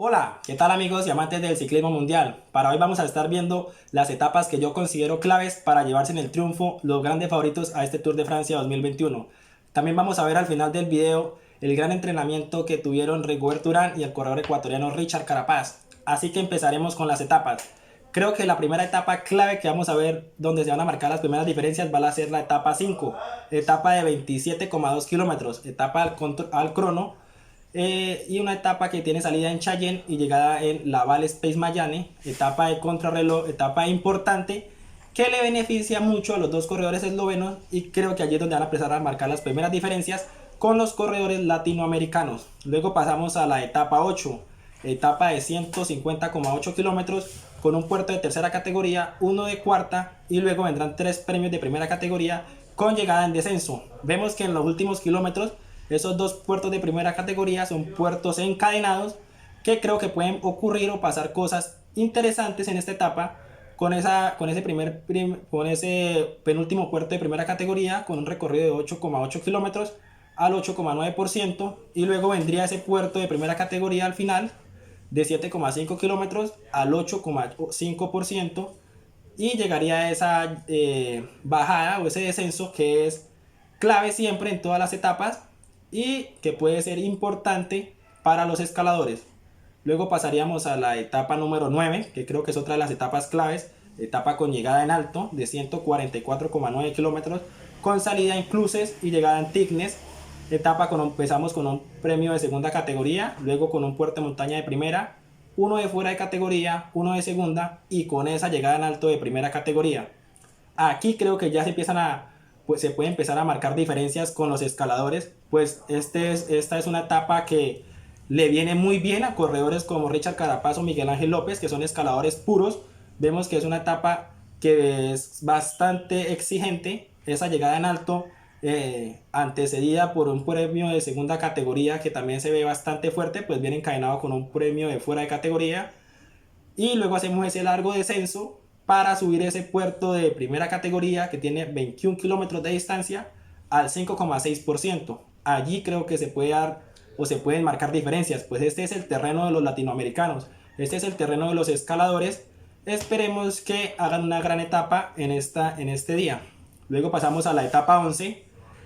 Hola, ¿qué tal amigos y amantes del ciclismo mundial? Para hoy vamos a estar viendo las etapas que yo considero claves para llevarse en el triunfo los grandes favoritos a este Tour de Francia 2021. También vamos a ver al final del video el gran entrenamiento que tuvieron Rigoberto Urán y el corredor ecuatoriano Richard Carapaz. Así que empezaremos con las etapas. Creo que la primera etapa clave que vamos a ver donde se van a marcar las primeras diferencias va a ser la etapa 5, etapa de 27,2 kilómetros, etapa al crono, y una etapa que tiene salida en Cheyenne y llegada en Laval Space Mayane, etapa de contrarreloj, etapa importante que le beneficia mucho a los dos corredores eslovenos, y creo que allí es donde van a empezar a marcar las primeras diferencias con los corredores latinoamericanos. Luego pasamos a la etapa 8, etapa de 150,8 kilómetros con un puerto de tercera categoría, uno de cuarta, y luego vendrán tres premios de primera categoría con llegada en descenso. Vemos que en los últimos kilómetros esos dos puertos de primera categoría son puertos encadenados, que creo que pueden ocurrir o pasar cosas interesantes en esta etapa con ese penúltimo puerto de primera categoría con un recorrido de 8,8 kilómetros al 8,9%, y luego vendría ese puerto de primera categoría al final de 7,5 kilómetros al 8,5%, y llegaría a esa bajada o ese descenso que es clave siempre en todas las etapas y que puede ser importante para los escaladores. Luego pasaríamos a la etapa número 9, que creo que es otra de las etapas claves, etapa con llegada en alto de 144,9 kilómetros con salida en Cruces y llegada en Tignes. Empezamos con un premio de segunda categoría, luego con un puerto de montaña de primera, uno de fuera de categoría, uno de segunda, y con esa llegada en alto de primera categoría. Aquí creo que ya se puede empezar a marcar diferencias con los escaladores, pues esta es una etapa que le viene muy bien a corredores como Richard Carapaz o Miguel Ángel López, que son escaladores puros. Vemos que es una etapa que es bastante exigente, esa llegada en alto, antecedida por un premio de segunda categoría que también se ve bastante fuerte, pues viene encadenado con un premio de fuera de categoría, y luego hacemos ese largo descenso para subir ese puerto de primera categoría que tiene 21 kilómetros de distancia al 5,6%. Allí creo que se puede dar o se pueden marcar diferencias, pues este es el terreno de los latinoamericanos, este es el terreno de los escaladores. Esperemos que hagan una gran etapa en este día. Luego pasamos a la etapa 11,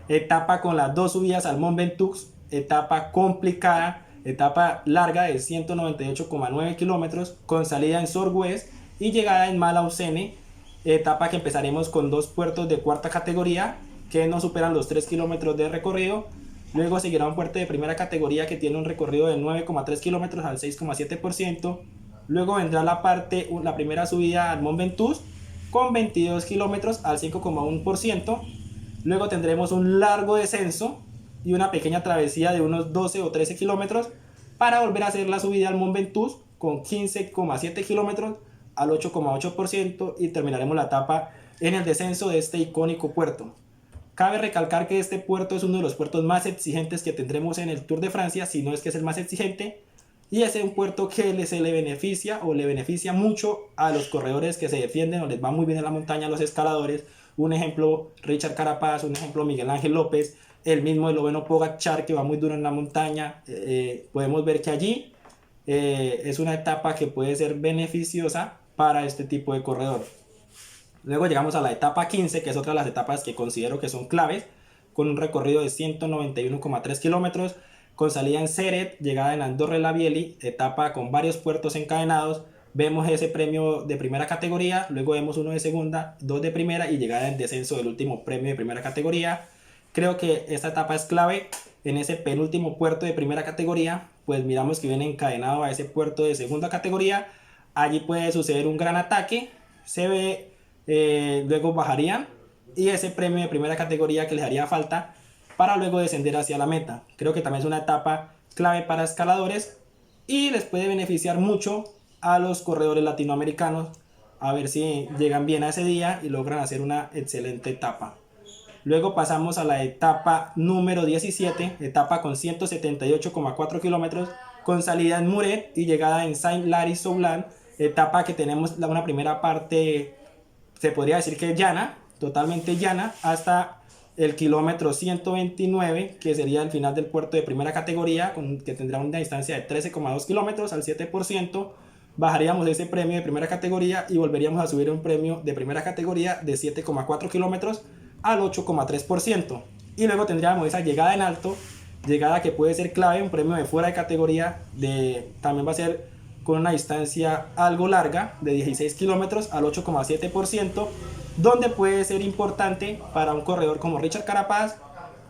etapa con las dos subidas al Mont Ventoux, etapa complicada, etapa larga de 198,9 kilómetros con salida en Sorgues y llegada en Malaucene, etapa que empezaremos con dos puertos de cuarta categoría que no superan los 3 kilómetros de recorrido. Luego seguirá un puerto de primera categoría que tiene un recorrido de 9,3 kilómetros al 6,7%. Luego vendrá la primera subida al Mont Ventoux con 22 kilómetros al 5,1%. Luego tendremos un largo descenso y una pequeña travesía de unos 12 o 13 kilómetros para volver a hacer la subida al Mont Ventoux con 15,7 kilómetros al 8,8%, y terminaremos la etapa en el descenso de este icónico puerto. Cabe recalcar que este puerto es uno de los puertos más exigentes que tendremos en el Tour de Francia, si no es que es el más exigente, y es un puerto que se le beneficia o le beneficia mucho a los corredores que se defienden o les va muy bien en la montaña, a los escaladores. Un ejemplo, Richard Carapaz, un ejemplo, Miguel Ángel López, el mismo esloveno Pogačar, que va muy duro en la montaña. Podemos ver que allí es una etapa que puede ser beneficiosa para este tipo de corredor. Luego llegamos a la etapa 15, que es otra de las etapas que considero que son claves, con un recorrido de 191,3 kilómetros, con salida en Ceret, llegada en Andorre-la-Vieli, etapa con varios puertos encadenados. Vemos ese premio de primera categoría, luego vemos uno de segunda, dos de primera y llegada en descenso del último premio de primera categoría. Creo que esta etapa es clave. En ese penúltimo puerto de primera categoría, pues miramos que viene encadenado a ese puerto de segunda categoría. Allí puede suceder un gran ataque, se ve, luego bajarían, y ese premio de primera categoría que les haría falta para luego descender hacia la meta. Creo que también es una etapa clave para escaladores y les puede beneficiar mucho a los corredores latinoamericanos, a ver si llegan bien a ese día y logran hacer una excelente etapa. Luego pasamos a la etapa número 17, etapa con 178,4 kilómetros con salida en Muret y llegada en Saint-Lary-Soulan, etapa que tenemos una primera parte, se podría decir que llana, totalmente llana, hasta el kilómetro 129, que sería el final del puerto de primera categoría, que tendrá una distancia de 13,2 kilómetros al 7%. Bajaríamos ese premio de primera categoría y volveríamos a subir un premio de primera categoría de 7,4 kilómetros al 8,3%. Y luego tendríamos esa llegada en alto, llegada que puede ser clave, un premio de fuera de categoría, también va a ser con una distancia algo larga de 16 kilómetros al 8,7%, donde puede ser importante para un corredor como Richard Carapaz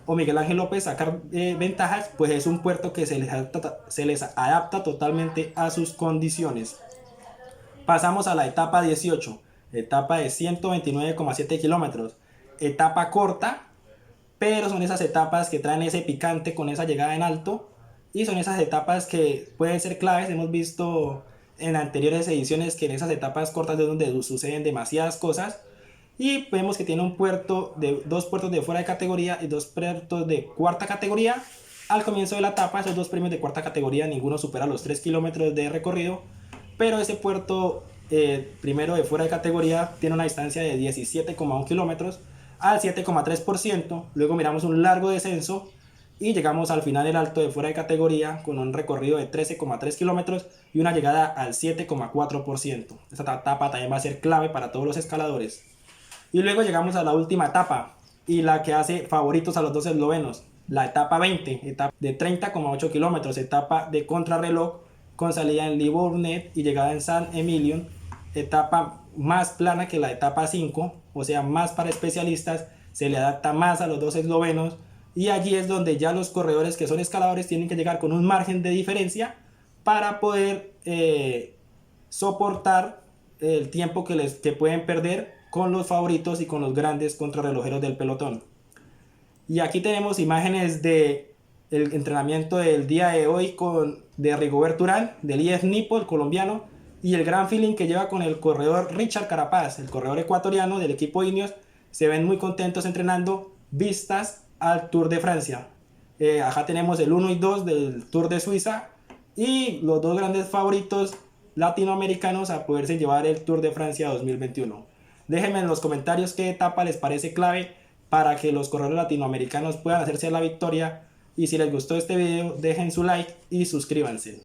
o Miguel Ángel López sacar ventajas, pues es un puerto que se les adapta totalmente a sus condiciones. Pasamos a la etapa 18, etapa de 129,7 kilómetros, etapa corta, pero son esas etapas que traen ese picante con esa llegada en alto, y son esas etapas que pueden ser claves. Hemos visto en anteriores ediciones que en esas etapas cortas es donde suceden demasiadas cosas, y vemos que tiene dos puertos de fuera de categoría y dos puertos de cuarta categoría. Al comienzo de la etapa, esos dos premios de cuarta categoría, ninguno supera los 3 kilómetros de recorrido, pero ese puerto primero de fuera de categoría tiene una distancia de 17,1 kilómetros al 7,3%. Luego miramos un largo descenso y llegamos al final del alto de fuera de categoría con un recorrido de 13,3 kilómetros y una llegada al 7,4%. Esta etapa también va a ser clave para todos los escaladores. Y luego llegamos a la última etapa y la que hace favoritos a los dos eslovenos, la etapa 20, etapa de 30,8 kilómetros, etapa de contrarreloj con salida en Livornet y llegada en San Emilion, etapa más plana que la etapa 5, o sea, más para especialistas, se le adapta más a los dos eslovenos, y allí es donde ya los corredores que son escaladores tienen que llegar con un margen de diferencia para poder soportar el tiempo que pueden perder con los favoritos y con los grandes contrarrelojeros del pelotón. Y aquí tenemos imágenes de el entrenamiento del día de hoy de Rigobert Urán, del IF Nipo, el colombiano, y el gran feeling que lleva con el corredor Richard Carapaz, el corredor ecuatoriano del equipo Ineos. Se ven muy contentos entrenando vistas al Tour de Francia. Acá tenemos el 1 y 2 del Tour de Suiza y los dos grandes favoritos latinoamericanos a poderse llevar el Tour de Francia 2021. Déjenme en los comentarios qué etapa les parece clave para que los corredores latinoamericanos puedan hacerse la victoria. Y si les gustó este video, dejen su like y suscríbanse.